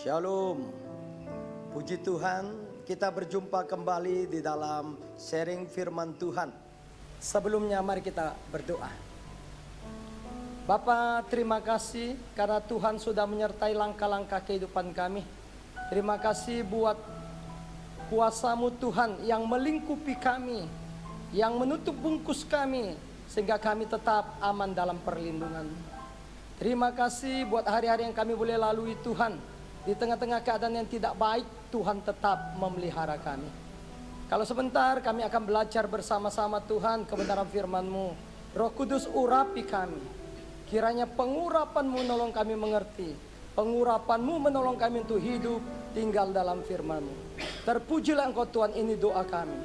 Shalom. Puji Tuhan, kita berjumpa kembali di dalam sharing firman Tuhan. Sebelumnya mari kita berdoa. Bapa, terima kasih karena Tuhan sudah menyertai langkah-langkah kehidupan kami. Terima kasih buat kuasa-Mu Tuhan yang melingkupi kami, yang menutup bungkus kami, sehingga kami tetap aman dalam perlindungan. Terima kasih buat hari-hari yang kami boleh lalui Tuhan. Di tengah-tengah keadaan yang tidak baik, Tuhan tetap memelihara kami. Kalau sebentar kami akan belajar bersama-sama Tuhan kebenaran firman-Mu. Roh Kudus urapi kami. Kiranya pengurapan-Mu menolong kami mengerti. Pengurapan-Mu menolong kami untuk hidup tinggal dalam firman-Mu. Terpujilah Engkau Tuhan, ini doa kami.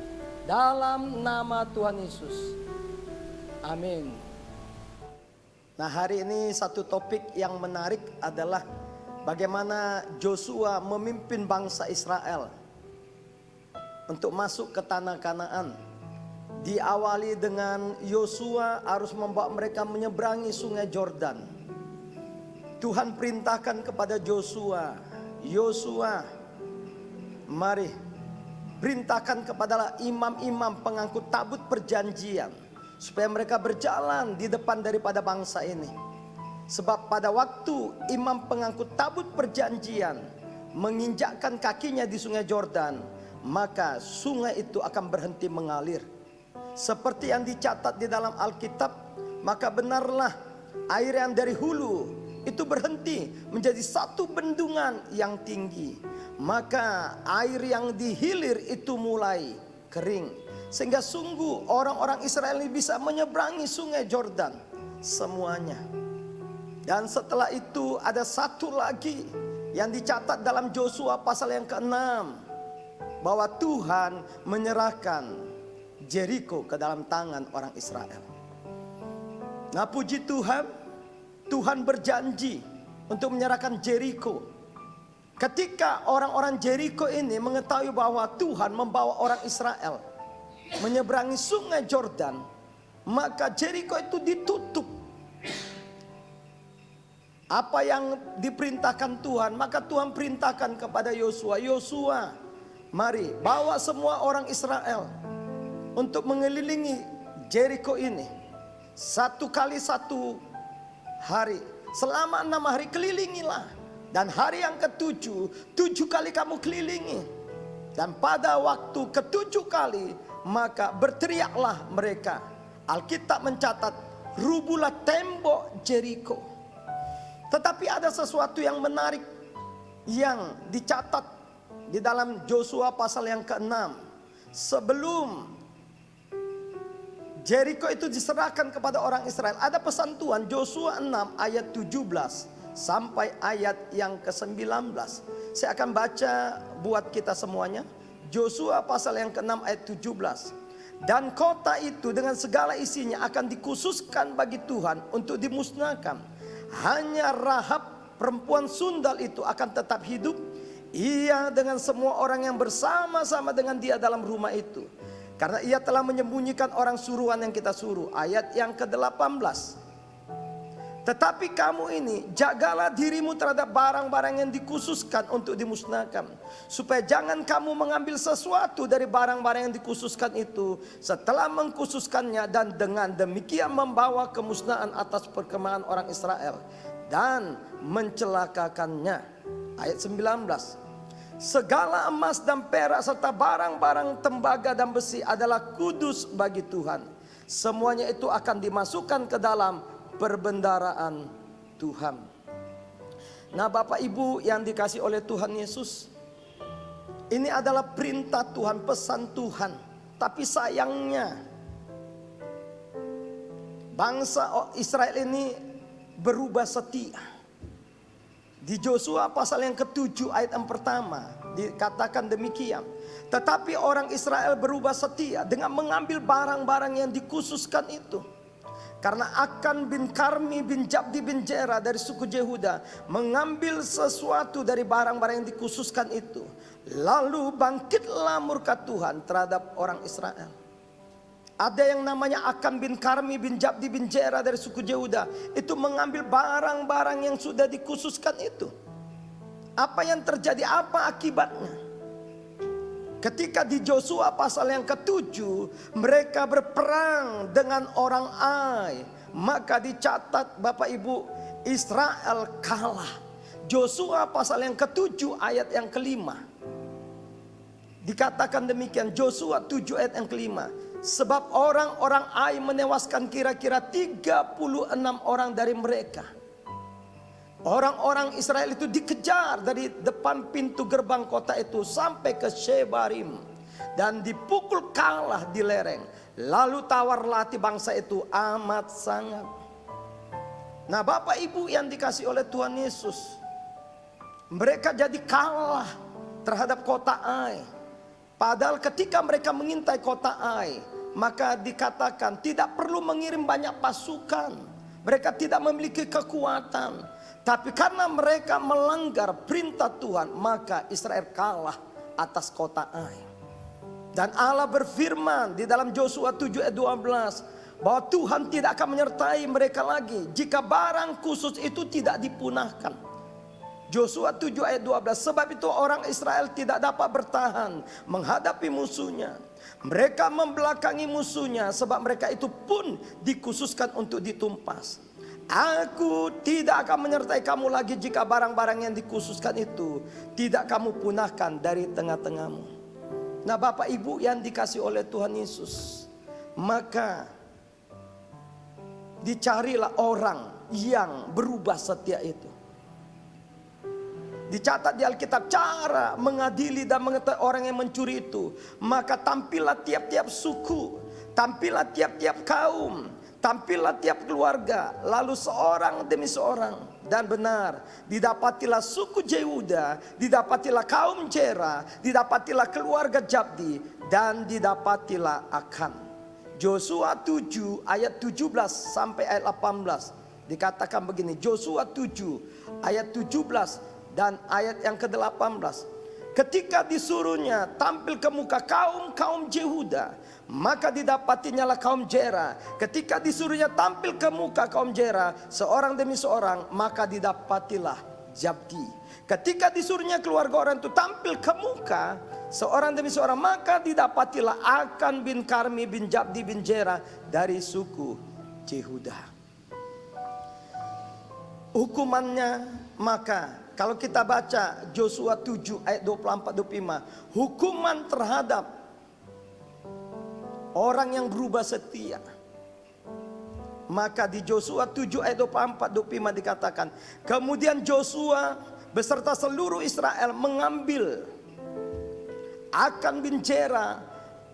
Dalam nama Tuhan Yesus. Amin. Nah, hari ini satu topik yang menarik adalah bagaimana Joshua memimpin bangsa Israel untuk masuk ke tanah Kanaan. Diawali dengan Yosua harus membawa mereka menyeberangi sungai Yordan. Tuhan perintahkan kepada Joshua, Yosua, mari perintahkan kepada imam-imam pengangkut tabut perjanjian, supaya mereka berjalan di depan daripada bangsa ini. Sebab pada waktu imam pengangkut tabut perjanjian menginjakkan kakinya di sungai Yordan, maka sungai itu akan berhenti mengalir. Seperti yang dicatat di dalam Alkitab, maka benarlah air yang dari hulu itu berhenti menjadi satu bendungan yang tinggi. Maka air yang di hilir itu mulai kering. Sehingga sungguh orang-orang Israel ini bisa menyeberangi sungai Yordan semuanya. Dan setelah itu ada satu lagi yang dicatat dalam Joshua pasal yang ke-6. Bahwa Tuhan menyerahkan Jericho ke dalam tangan orang Israel. Nah, puji Tuhan, Tuhan berjanji untuk menyerahkan Jericho. Ketika orang-orang Jericho ini mengetahui bahwa Tuhan membawa orang Israel menyeberangi sungai Yordan, maka Jericho itu ditutup. Apa yang diperintahkan Tuhan, maka Tuhan perintahkan kepada Yosua, Yosua, mari bawa semua orang Israel untuk mengelilingi Jericho ini 1 kali 1 hari. Selama 6 hari kelilingilah. Dan hari yang ke-7, 7 kali kamu kelilingi. Dan pada waktu ke-7 kali, maka berteriaklah mereka. Alkitab mencatat, rubuhlah tembok Jericho. Tetapi ada sesuatu yang menarik yang dicatat di dalam Joshua pasal yang ke-6. Sebelum Jericho itu diserahkan kepada orang Israel, ada pesan Tuhan. Joshua 6 ayat 17 sampai ayat yang ke-19. Saya akan baca buat kita semuanya. Joshua pasal yang ke-6 ayat 17. Dan kota itu dengan segala isinya akan dikhususkan bagi Tuhan untuk dimusnahkan. Hanya Rahab perempuan sundal itu akan tetap hidup, ia dengan semua orang yang bersama-sama dengan dia dalam rumah itu. Karena ia telah menyembunyikan orang suruhan yang kita suruh. Ayat yang ke-18. Tetapi kamu ini jagalah dirimu terhadap barang-barang yang dikhususkan untuk dimusnahkan. Supaya jangan kamu mengambil sesuatu dari barang-barang yang dikhususkan itu setelah mengkhususkannya, dan dengan demikian membawa kemusnahan atas perkemahan orang Israel dan mencelakakannya. Ayat 19. Segala emas dan perak serta barang-barang tembaga dan besi adalah kudus bagi Tuhan. Semuanya itu akan dimasukkan ke dalam perbendaraan Tuhan. Nah, Bapak Ibu yang dikasih oleh Tuhan Yesus, ini adalah perintah Tuhan, pesan Tuhan. Tapi sayangnya bangsa Israel ini berubah setia. Di Joshua pasal yang ke-7 ayat yang pertama dikatakan demikian. Tetapi orang Israel berubah setia dengan mengambil barang-barang yang dikhususkan itu. Karena Akan bin Karmi bin Jabdi bin Jera dari suku Yehuda mengambil sesuatu dari barang-barang yang dikhususkan itu. Lalu bangkitlah murka Tuhan terhadap orang Israel. Ada yang namanya Akan bin Karmi bin Jabdi bin Jera dari suku Yehuda, itu mengambil barang-barang yang sudah dikhususkan itu. Apa yang terjadi? Apa akibatnya? Ketika di Yosua pasal yang ke-7 mereka berperang dengan orang Ai, maka dicatat Bapak Ibu, Israel kalah. Yosua pasal yang ke-7 ayat yang ke-5 dikatakan demikian. Yosua 7 ayat yang ke-5. Sebab orang-orang Ai menewaskan kira-kira 36 orang dari mereka. Orang-orang Israel itu dikejar dari depan pintu gerbang kota itu sampai ke Shebarim. Dan dipukul kalah di lereng. Lalu tawarlah hati bangsa itu amat sangat. Nah Bapak Ibu yang dikasih oleh Tuhan Yesus, mereka jadi kalah terhadap kota Ai. Padahal ketika mereka mengintai kota Ai, maka dikatakan tidak perlu mengirim banyak pasukan. Mereka tidak memiliki kekuatan. Tapi karena mereka melanggar perintah Tuhan, maka Israel kalah atas kota Ai. Dan Allah berfirman di dalam Yosua 7 ayat 12 bahwa Tuhan tidak akan menyertai mereka lagi jika barang khusus itu tidak dipunahkan. Yosua 7 ayat 12. Sebab itu orang Israel tidak dapat bertahan menghadapi musuhnya. Mereka membelakangi musuhnya sebab mereka itu pun dikhususkan untuk ditumpas. Aku tidak akan menyertai kamu lagi jika barang-barang yang dikhususkan itu tidak kamu punahkan dari tengah-tengahmu. Nah Bapak Ibu yang dikasih oleh Tuhan Yesus, maka dicarilah orang yang berubah setia itu. Dicatat di Alkitab cara mengadili dan mengetahui orang yang mencuri itu. Maka tampillah tiap-tiap suku, tampillah tiap-tiap kaum, tampillah tiap keluarga, lalu seorang demi seorang. Dan benar, didapatilah suku Yehuda, didapatilah kaum Jera, didapatilah keluarga Jabdi, dan didapatilah Akan. Yosua 7 ayat 17 sampai ayat 18 dikatakan begini. Yosua 7 ayat 17 dan ayat yang ke-18. Ketika disuruhnya tampil ke muka kaum Yehuda, maka didapatinya lah kaum Jera. Ketika disuruhnya tampil ke muka kaum Jera, seorang demi seorang, maka didapatilah Jabdi. Ketika disuruhnya keluarga orang itu tampil ke muka, seorang demi seorang, maka didapatilah Akan bin Karmi bin Jabdi bin Jera dari suku Yehuda. Hukumannya maka kalau kita baca Yosua 7 ayat 24-25, hukuman terhadap orang yang berubah setia. Maka di Yosua 7 ayat 24-25 dikatakan, kemudian Yosua beserta seluruh Israel mengambil Akan bin Jera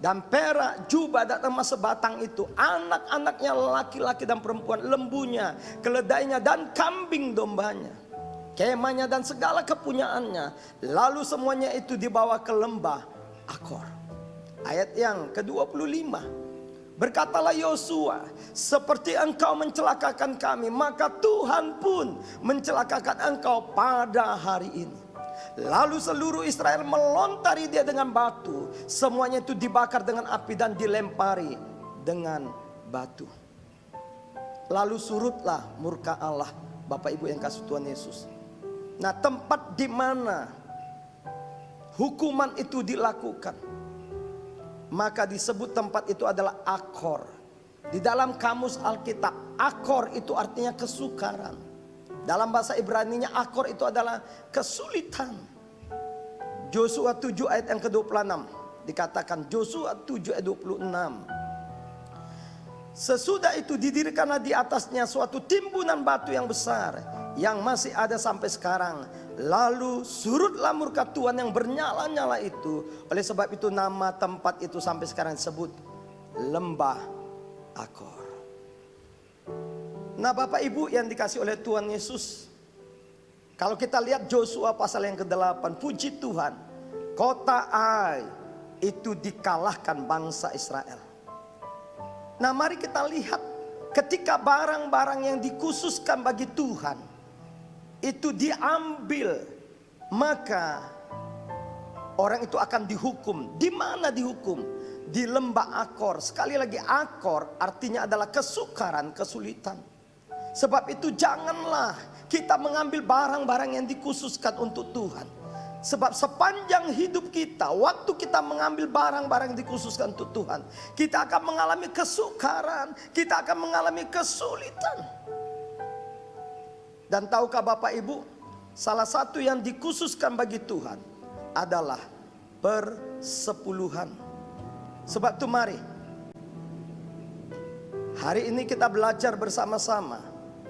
dan perak, jubah dan emas sebatang itu, anak-anaknya laki-laki dan perempuan, lembunya, keledainya dan kambing dombanya, kemahnya dan segala kepunyaannya. Lalu semuanya itu dibawa ke lembah Akor. Ayat yang ke-25. Berkatalah Yosua, seperti engkau mencelakakan kami, maka Tuhan pun mencelakakan engkau pada hari ini. Lalu seluruh Israel melontari dia dengan batu. Semuanya itu dibakar dengan api dan dilempari dengan batu. Lalu surutlah murka Allah. Bapak Ibu yang kasih Tuhan Yesus. Nah, tempat di mana hukuman itu dilakukan, maka disebut tempat itu adalah Akor. Di dalam kamus Alkitab, Akor itu artinya kesukaran. Dalam bahasa Ibraninya Akor itu adalah kesulitan. Yosua 7 ayat yang ke-26 dikatakan, Yosua 7 ayat 26. Sesudah itu didirikanlah di atasnya suatu timbunan batu yang besar, yang masih ada sampai sekarang. Lalu surutlah murka Tuhan yang bernyala-nyala itu. Oleh sebab itu nama tempat itu sampai sekarang disebut Lembah Akor. Nah Bapak Ibu yang dikasih oleh Tuhan Yesus, kalau kita lihat Yosua pasal yang ke-8, puji Tuhan, kota Ai itu dikalahkan bangsa Israel. Nah mari kita lihat, ketika barang-barang yang dikhususkan bagi Tuhan itu diambil, maka orang itu akan dihukum. Di mana dihukum? Di Lembah Akor. Sekali lagi, Akor artinya adalah kesukaran, kesulitan. Sebab itu janganlah kita mengambil barang-barang yang dikhususkan untuk Tuhan. Sebab sepanjang hidup kita, waktu kita mengambil barang-barang yang dikhususkan untuk Tuhan, kita akan mengalami kesukaran, kita akan mengalami kesulitan. Dan tahukah Bapak Ibu, salah satu yang dikhususkan bagi Tuhan adalah persepuluhan. Sebab itu mari, hari ini kita belajar bersama-sama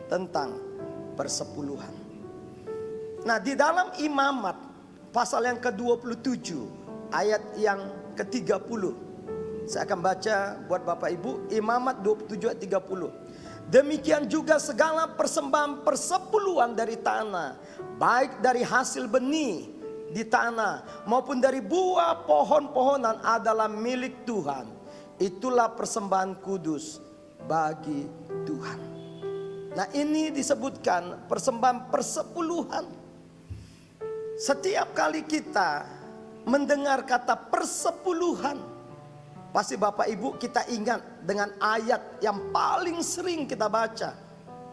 tentang persepuluhan. Nah, di dalam Imamat pasal yang ke-27 ayat yang ke-30, saya akan baca buat Bapak Ibu. Imamat 27 ayat 30. Demikian juga segala persembahan persepuluhan dari tanah, baik dari hasil benih di tanah maupun dari buah pohon-pohonan adalah milik Tuhan. Itulah persembahan kudus bagi Tuhan. Nah, ini disebutkan persembahan persepuluhan. Setiap kali kita mendengar kata persepuluhan, pasti Bapak Ibu kita ingat dengan ayat yang paling sering kita baca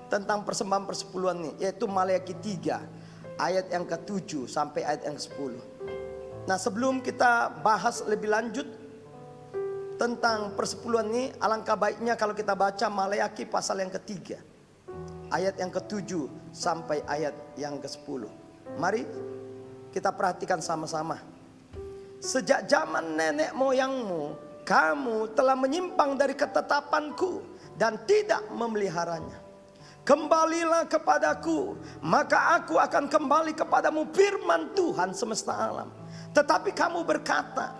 tentang persembahan persepuluhan ini, yaitu Maleakhi 3 ayat yang ke-7 sampai ayat yang ke-10. Nah, sebelum kita bahas lebih lanjut tentang persepuluhan ini, alangkah baiknya kalau kita baca Maleakhi pasal yang ke-3 ayat yang ke-7 sampai ayat yang ke-10. Mari kita perhatikan sama-sama. Sejak zaman nenek moyangmu, kamu telah menyimpang dari ketetapanku dan tidak memeliharanya. Kembalilah kepadaku, maka aku akan kembali kepadamu, firman Tuhan semesta alam. Tetapi kamu berkata,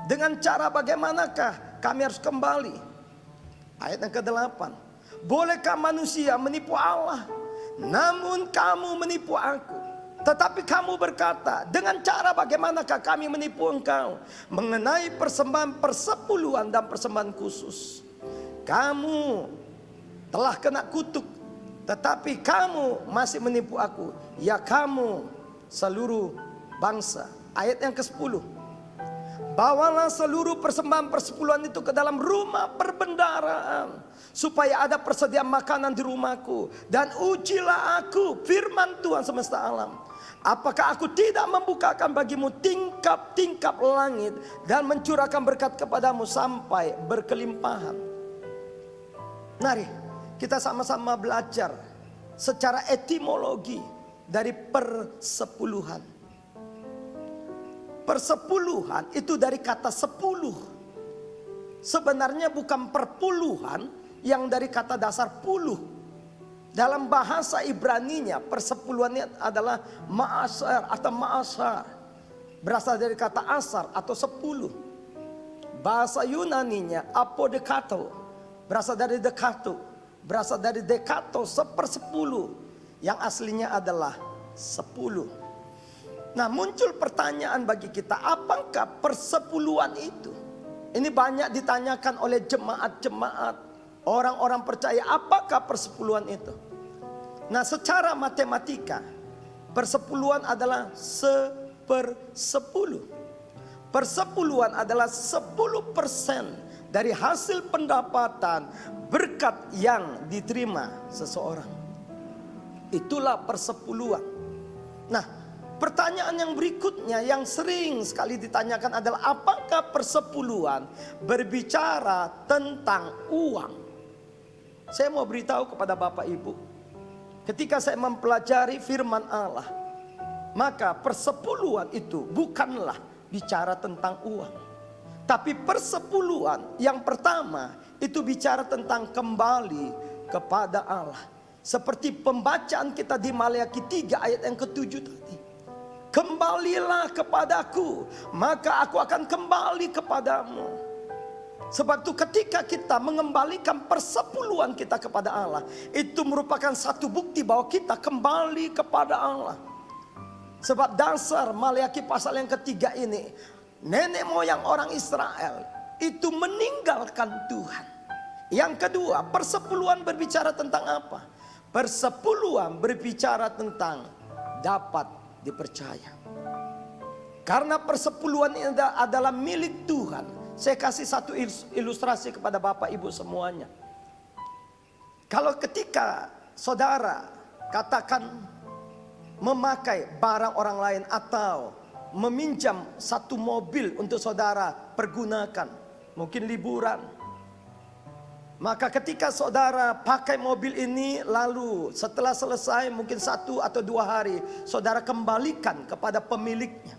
dengan cara bagaimanakah kami harus kembali? Ayat yang ke-8. Bolehkah manusia menipu Allah? Namun kamu menipu aku. Tetapi kamu berkata, dengan cara bagaimanakah kami menipu engkau? Mengenai persembahan persepuluhan dan persembahan khusus. Kamu telah kena kutuk, tetapi kamu masih menipu aku. Ya kamu seluruh bangsa. Ayat yang ke-10. Bawalah seluruh persembahan persepuluhan itu ke dalam rumah perbendaharaan, supaya ada persediaan makanan di rumahku. Dan ujilah aku, firman Tuhan semesta alam. Apakah aku tidak membukakan bagimu tingkap-tingkap langit dan mencurahkan berkat kepadamu sampai berkelimpahan. Mari kita sama-sama belajar secara etimologi dari persepuluhan. Persepuluhan itu dari kata 10. Sebenarnya bukan perpuluhan yang dari kata dasar puluh. Dalam bahasa Ibraninya persepuluhannya adalah ma'asar atau ma'asar. Berasal dari kata asar atau 10. Bahasa Yunaninya apodekato. Berasal dari dekato. Berasal dari dekato, 1/10. Yang aslinya adalah 10. Nah, muncul pertanyaan bagi kita, apakah persepuluhan itu? Ini banyak ditanyakan oleh jemaat-jemaat, orang-orang percaya, apakah persepuluhan itu? Nah, secara matematika, persepuluhan adalah 1/10. Persepuluhan adalah 10% dari hasil pendapatan berkat yang diterima seseorang. Itulah persepuluhan. Nah, pertanyaan yang berikutnya yang sering sekali ditanyakan adalah, apakah persepuluhan berbicara tentang uang? Saya mau beritahu kepada Bapak Ibu, ketika saya mempelajari firman Allah, maka persepuluhan itu bukanlah bicara tentang uang. Tapi persepuluhan yang pertama itu bicara tentang kembali kepada Allah. Seperti pembacaan kita di Maleakhi 3 ayat yang ke-7 tadi. Kembalilah kepadaku, maka aku akan kembali kepadamu. Sebab itu ketika kita mengembalikan persepuluhan kita kepada Allah, itu merupakan satu bukti bahwa kita kembali kepada Allah. Sebab dasar Maleakhi pasal yang ke-3 ini, nenek moyang orang Israel itu meninggalkan Tuhan. Yang kedua, persepuluhan berbicara tentang apa? Persepuluhan berbicara tentang dapat dipercaya. Karena persepuluhan ini adalah milik Tuhan. Saya kasih satu ilustrasi kepada Bapak Ibu semuanya. Kalau ketika saudara katakan memakai barang orang lain atau meminjam satu mobil untuk saudara pergunakan, mungkin liburan, maka ketika saudara pakai mobil ini, lalu setelah selesai mungkin 1 atau 2 hari, saudara kembalikan kepada pemiliknya.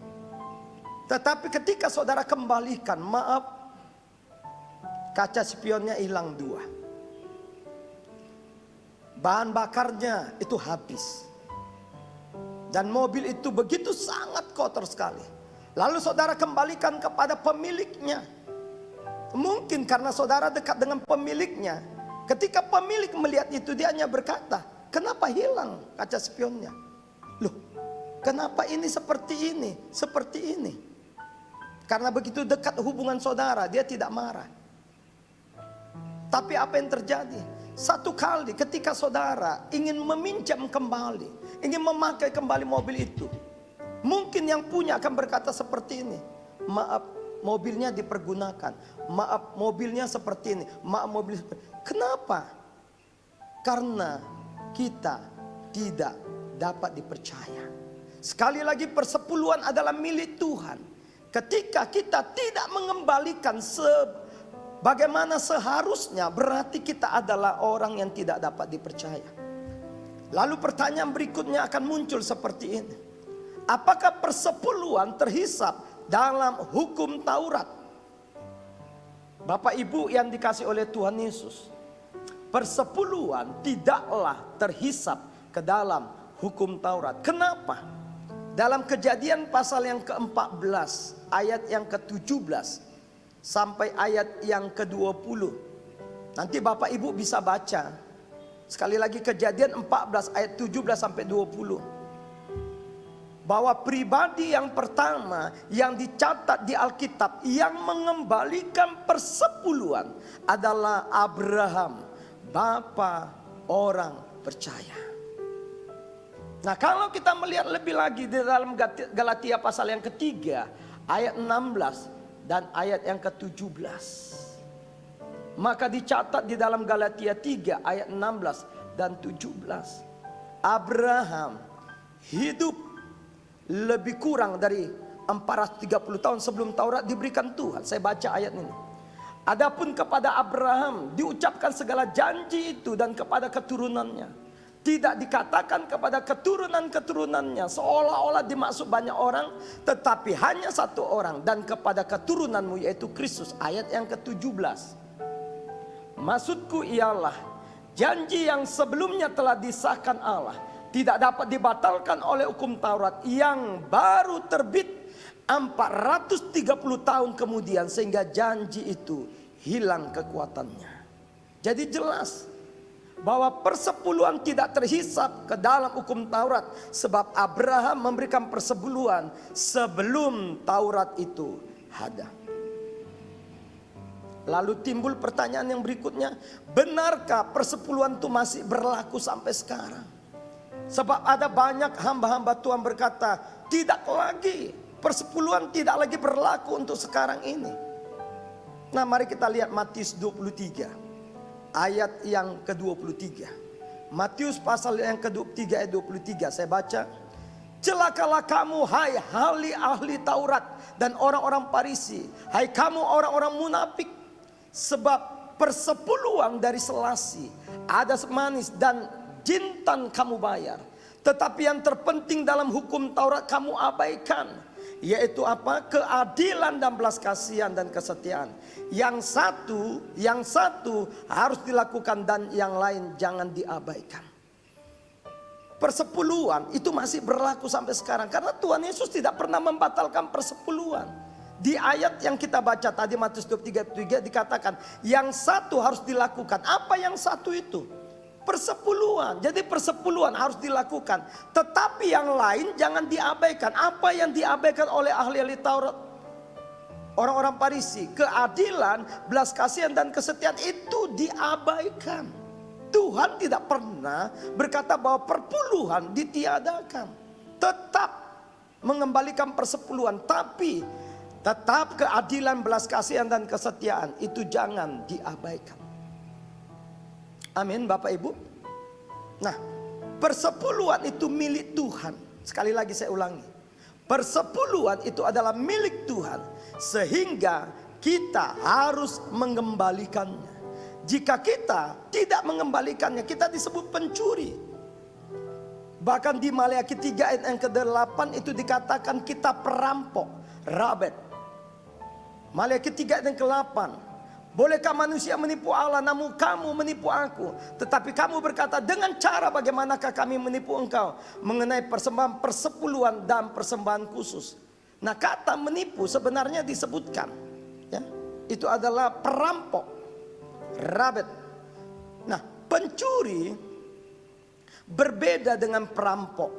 Tetapi ketika saudara kembalikan, maaf, kaca spionnya hilang 2. Bahan bakarnya itu habis. Dan mobil itu begitu sangat kotor sekali. Lalu saudara kembalikan kepada pemiliknya. Mungkin karena saudara dekat dengan pemiliknya. Ketika pemilik melihat itu, dia hanya berkata, kenapa hilang kaca spionnya? Loh, kenapa ini seperti ini? Seperti ini. Karena begitu dekat hubungan saudara, dia tidak marah. Tapi apa yang terjadi? Satu kali ketika saudara ingin meminjam kembali, ingin memakai kembali mobil itu, mungkin yang punya akan berkata seperti ini, maaf, mobilnya dipergunakan, maaf, mobilnya seperti ini, maaf, mobil seperti ini. Kenapa? Karena kita tidak dapat dipercaya. Sekali lagi, persepuluhan adalah milik Tuhan. Ketika kita tidak mengembalikan bagaimana seharusnya, berarti kita adalah orang yang tidak dapat dipercaya. Lalu pertanyaan berikutnya akan muncul seperti ini. Apakah persepuluhan terhisap dalam hukum Taurat? Bapak Ibu yang dikasih oleh Tuhan Yesus, persepuluhan tidaklah terhisap ke dalam hukum Taurat. Kenapa? Dalam Kejadian pasal yang ke-14 ayat yang ke-17 sampai ayat yang ke-20. Nanti Bapak Ibu bisa baca. Sekali lagi, Kejadian 14 ayat 17 sampai 20. Bahwa pribadi yang pertama yang dicatat di Alkitab yang mengembalikan persepuluhan adalah Abraham, bapa orang percaya. Nah, kalau kita melihat lebih lagi di dalam Galatia pasal yang ketiga ayat 16 dan ayat yang ke-17. Maka dicatat di dalam Galatia 3 ayat 16 dan 17. Abraham hidup lebih kurang dari 430 tahun sebelum Taurat diberikan Tuhan. Saya baca ayat ini. Adapun kepada Abraham diucapkan segala janji itu dan kepada keturunannya. Tidak dikatakan kepada keturunan-keturunannya seolah-olah dimaksud banyak orang, tetapi hanya satu orang, dan kepada keturunanmu yaitu Kristus. Ayat yang ke-17. Maksudku ialah janji yang sebelumnya telah disahkan Allah tidak dapat dibatalkan oleh hukum Taurat yang baru terbit 430 tahun kemudian, sehingga janji itu hilang kekuatannya. Jadi jelas bahwa persepuluhan tidak terhisap ke dalam hukum Taurat, sebab Abraham memberikan persepuluhan sebelum Taurat itu ada. Lalu timbul pertanyaan yang berikutnya, benarkah persepuluhan itu masih berlaku sampai sekarang? Sebab ada banyak hamba-hamba Tuhan berkata, tidak lagi, persepuluhan tidak lagi berlaku untuk sekarang ini. Nah, mari kita lihat Matius 23 ayat yang ke-23. Matius pasal yang ke-23 ayat 23. Saya baca. Celakalah kamu hai ahli-ahli Taurat dan orang-orang Farisi, hai kamu orang-orang munafik, sebab persepuluhan dari selasi, adas manis dan jintan kamu bayar, tetapi yang terpenting dalam hukum Taurat kamu abaikan, yaitu apa? Keadilan dan belas kasihan dan kesetiaan. Yang satu harus dilakukan dan yang lain jangan diabaikan. Persepuluhan itu masih berlaku sampai sekarang, karena Tuhan Yesus tidak pernah membatalkan persepuluhan. Di ayat yang kita baca tadi Matius 23 dikatakan yang satu harus dilakukan. Apa yang satu itu? Persepuluhan. Jadi persepuluhan harus dilakukan, tetapi yang lain jangan diabaikan. Apa yang diabaikan oleh ahli-ahli Taurat, orang-orang Farisi? Keadilan, belas kasihan dan kesetiaan itu diabaikan. Tuhan tidak pernah berkata bahwa perpuluhan ditiadakan. Tetap mengembalikan persepuluhan, tapi tetap keadilan, belas kasihan dan kesetiaan itu jangan diabaikan. Amin Bapak Ibu. Nah, persepuluhan itu milik Tuhan. Sekali lagi saya ulangi. Persepuluhan itu adalah milik Tuhan. Sehingga kita harus mengembalikannya. Jika kita tidak mengembalikannya, kita disebut pencuri. Bahkan di Maleakhi 3 ayat yang ke-8 itu dikatakan kita perampok, rabet. Maleakhi 3 ayat yang ke-8. Bolehkah manusia menipu Allah, namun kamu menipu aku. Tetapi kamu berkata, dengan cara bagaimanakah kami menipu engkau? Mengenai persembahan persepuluhan dan persembahan khusus. Nah, kata menipu sebenarnya disebutkan, ya, itu adalah perampok, rabet. Nah, pencuri berbeda dengan perampok.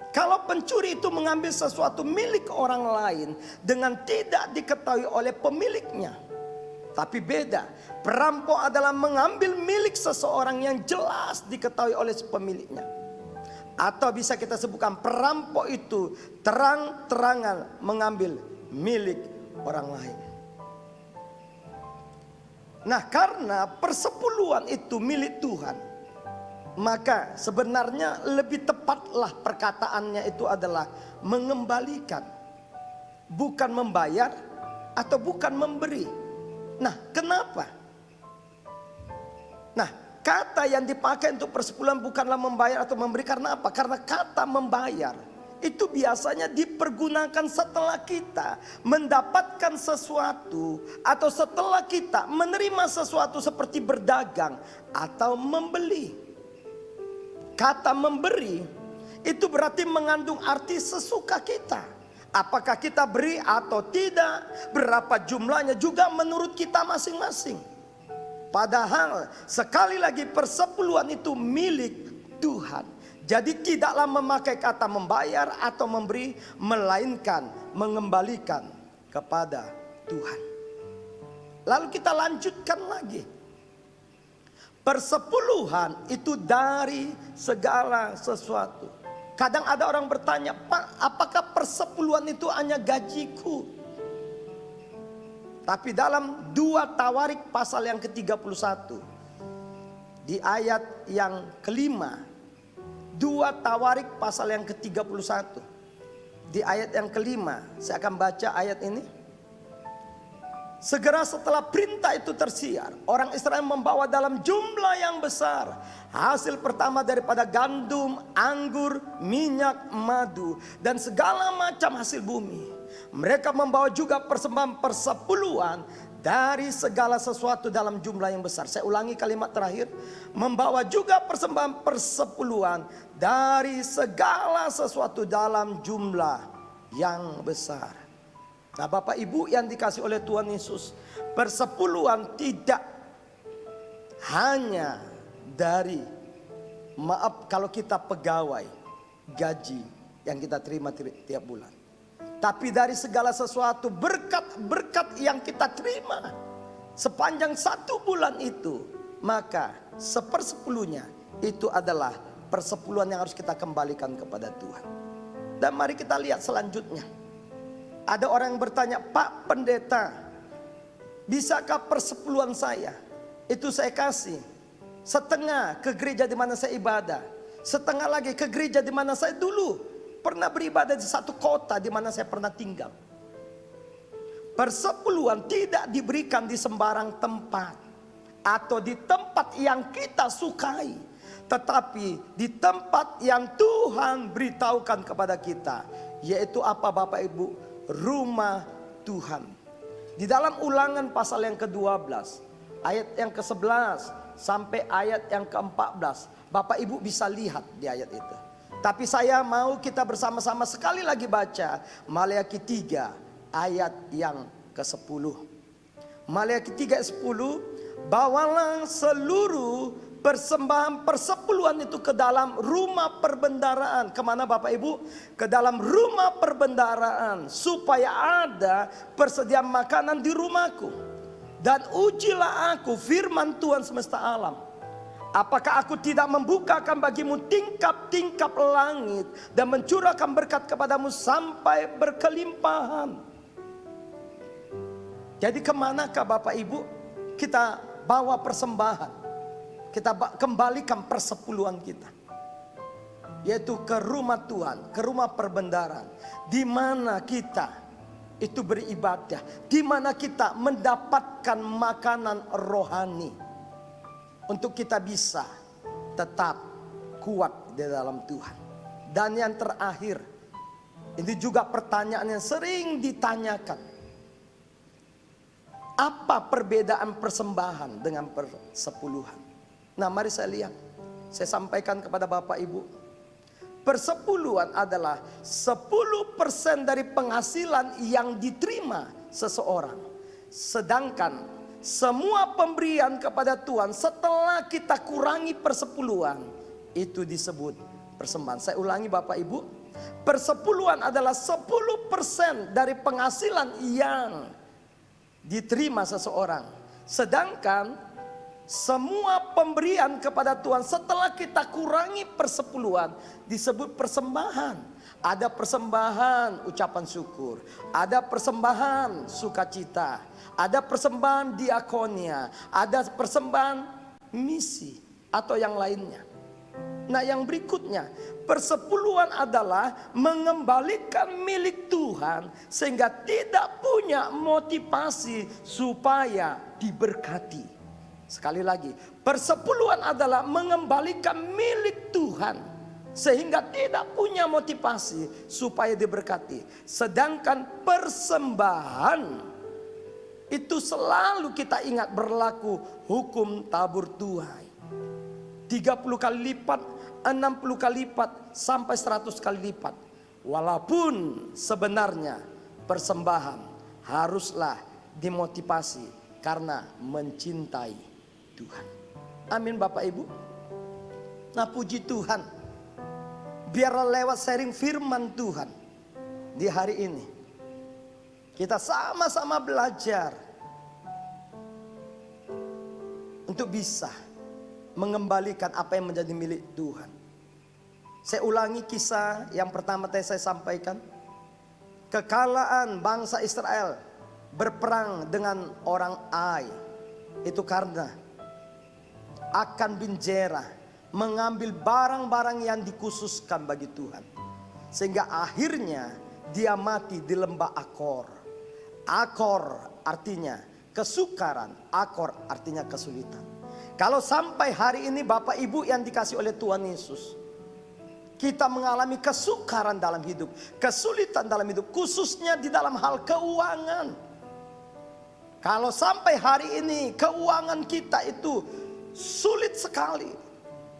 Kalau pencuri itu mengambil sesuatu milik orang lain dengan tidak diketahui oleh pemiliknya. Tapi beda, perampok adalah mengambil milik seseorang yang jelas diketahui oleh pemiliknya. Atau bisa kita sebutkan perampok itu terang-terangan mengambil milik orang lain. Nah, karena persepuluhan itu milik Tuhan, maka sebenarnya lebih tepatlah perkataannya itu adalah mengembalikan. Bukan membayar atau bukan memberi. Nah, kenapa? Nah, kata yang dipakai untuk persepuluhan bukanlah membayar atau memberi. Karena apa? Karena kata membayar itu biasanya dipergunakan setelah kita mendapatkan sesuatu, atau setelah kita menerima sesuatu seperti berdagang atau membeli. Kata memberi itu berarti mengandung arti sesuka kita. Apakah kita beri atau tidak, berapa jumlahnya juga menurut kita masing-masing. Padahal sekali lagi persepuluhan itu milik Tuhan. Jadi tidaklah memakai kata membayar atau memberi, melainkan mengembalikan kepada Tuhan. Lalu kita lanjutkan lagi. Persepuluhan itu dari segala sesuatu. Kadang ada orang bertanya, Pak, apakah persepuluhan itu hanya gajiku? Tapi dalam 2 Tawarik pasal yang ke-31, di ayat yang kelima, 2 Tawarik pasal yang ke-31, di ayat yang kelima, saya akan baca ayat ini. Segera setelah perintah itu tersiar, orang Israel membawa dalam jumlah yang besar hasil pertama daripada gandum, anggur, minyak, madu, dan segala macam hasil bumi. Mereka membawa juga persembahan persepuluhan dari segala sesuatu dalam jumlah yang besar. Saya ulangi kalimat terakhir. Membawa juga persembahan persepuluhan dari segala sesuatu dalam jumlah yang besar. Nah, Bapak Ibu yang dikasih oleh Tuhan Yesus, persepuluhan tidak hanya dari, maaf kalau kita pegawai, gaji yang kita terima tiap bulan. Tapi dari segala sesuatu, berkat-berkat yang kita terima sepanjang 1 bulan itu, maka 1/10 itu adalah persepuluhan yang harus kita kembalikan kepada Tuhan. Dan mari kita lihat selanjutnya. Ada orang yang bertanya, Pak Pendeta, bisakah persepuluhan saya itu saya kasih setengah ke gereja di mana saya ibadah, setengah lagi ke gereja di mana saya dulu pernah beribadah, di satu kota di mana saya pernah tinggal. Persepuluhan tidak diberikan di sembarang tempat atau di tempat yang kita sukai, tetapi di tempat yang Tuhan beritahukan kepada kita, yaitu apa Bapak Ibu? Rumah Tuhan. Di dalam Ulangan pasal yang ke-12 ayat yang ke-11 sampai ayat yang ke-14, Bapak Ibu bisa lihat di ayat itu. Tapi saya mau kita bersama-sama sekali lagi baca Maleakhi 3 ayat yang ke-10. Maleakhi 3 ayat 10, bawalah seluruh persembahan persepuluhan itu ke dalam rumah perbendaharaan. Kemana Bapak Ibu? Ke dalam rumah perbendaharaan, supaya ada persediaan makanan di rumahku. Dan ujilah aku, firman Tuhan semesta alam, apakah aku tidak membukakan bagimu tingkap-tingkap langit dan mencurahkan berkat kepadamu sampai berkelimpahan. Jadi kemanakah Bapak Ibu kita bawa persembahan? kita kembalikan persepuluhan kita, yaitu ke rumah Tuhan, ke rumah perbendaharaan, di mana kita itu beribadah, di mana kita mendapatkan makanan rohani untuk kita bisa tetap kuat di dalam Tuhan. Dan yang terakhir, ini juga pertanyaan yang sering ditanyakan. Apa perbedaan persembahan dengan persepuluhan? Nah, mari saya lihat. Saya sampaikan kepada Bapak Ibu. Persepuluhan adalah 10% dari penghasilan yang diterima seseorang. Sedangkan semua pemberian kepada Tuhan setelah kita kurangi persepuluhan, itu disebut persembahan. Saya ulangi Bapak Ibu. Persepuluhan adalah 10% dari penghasilan yang diterima seseorang. Sedangkan semua pemberian kepada Tuhan setelah kita kurangi persepuluhan disebut persembahan. Ada persembahan ucapan syukur, ada persembahan sukacita, ada persembahan diakonia, ada persembahan misi atau yang lainnya. Nah, yang berikutnya, persepuluhan adalah mengembalikan milik Tuhan sehingga tidak punya motivasi supaya diberkati. Sekali lagi, persepuluhan adalah mengembalikan milik Tuhan sehingga tidak punya motivasi supaya diberkati. Sedangkan persembahan itu selalu kita ingat berlaku hukum tabur tuai. 30 kali lipat, 60 kali lipat, sampai 100 kali lipat. Walaupun sebenarnya persembahan haruslah dimotivasi karena mencintai Tuhan. Amin Bapak Ibu. Nah, puji Tuhan, biarlah lewat sharing firman Tuhan di hari ini kita sama-sama belajar untuk bisa mengembalikan apa yang menjadi milik Tuhan. Saya ulangi kisah yang pertama tadi saya sampaikan. Kekalahan bangsa Israel berperang dengan orang Ai. Itu karena Akan bin Zerah mengambil barang-barang yang dikhususkan bagi Tuhan. Sehingga akhirnya dia mati di lembah Akor. Akor artinya kesukaran, Akor artinya kesulitan. Kalau sampai hari ini Bapak Ibu yang dikasih oleh Tuhan Yesus, kita mengalami kesukaran dalam hidup, kesulitan dalam hidup, khususnya di dalam hal keuangan. Kalau sampai hari ini keuangan kita itu sulit sekali,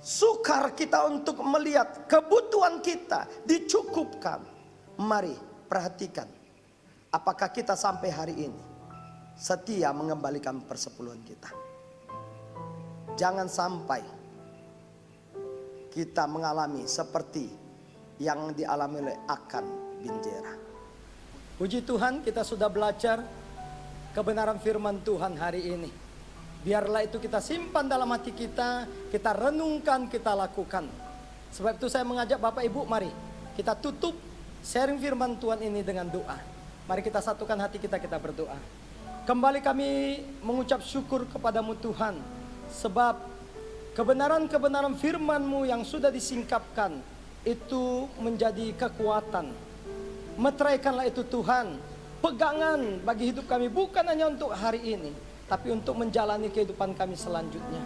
sukar kita untuk melihat kebutuhan kita dicukupkan. Mari perhatikan, apakah kita sampai hari ini setia mengembalikan persepuluhan kita. Jangan sampai kita mengalami seperti yang dialami oleh Akan bin Zerah. Puji Tuhan, kita sudah belajar kebenaran firman Tuhan hari ini. Biarlah itu kita simpan dalam hati kita renungkan, kita lakukan. Sebab itu saya mengajak Bapak Ibu, mari kita tutup sharing firman Tuhan ini dengan doa. Mari kita satukan hati kita berdoa. Kembali kami mengucap syukur kepadamu Tuhan, sebab kebenaran-kebenaran firman-Mu yang sudah disingkapkan itu menjadi kekuatan. Meteraikanlah itu Tuhan, pegangan bagi hidup kami, bukan hanya untuk hari ini, tapi untuk menjalani kehidupan kami selanjutnya.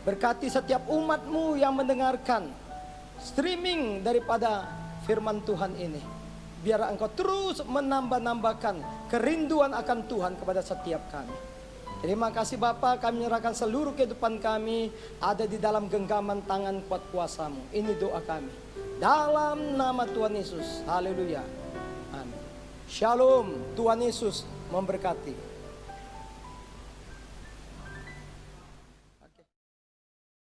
Berkati setiap umat-Mu yang mendengarkan streaming daripada firman Tuhan ini. Biar Engkau terus menambah-nambahkan kerinduan akan Tuhan kepada setiap kami. Terima kasih Bapa, kami menyerahkan seluruh kehidupan kami ada di dalam genggaman tangan kuat kuasa-Mu. Ini doa kami dalam nama Tuhan Yesus. Haleluya. Amin. Shalom. Tuhan Yesus memberkati.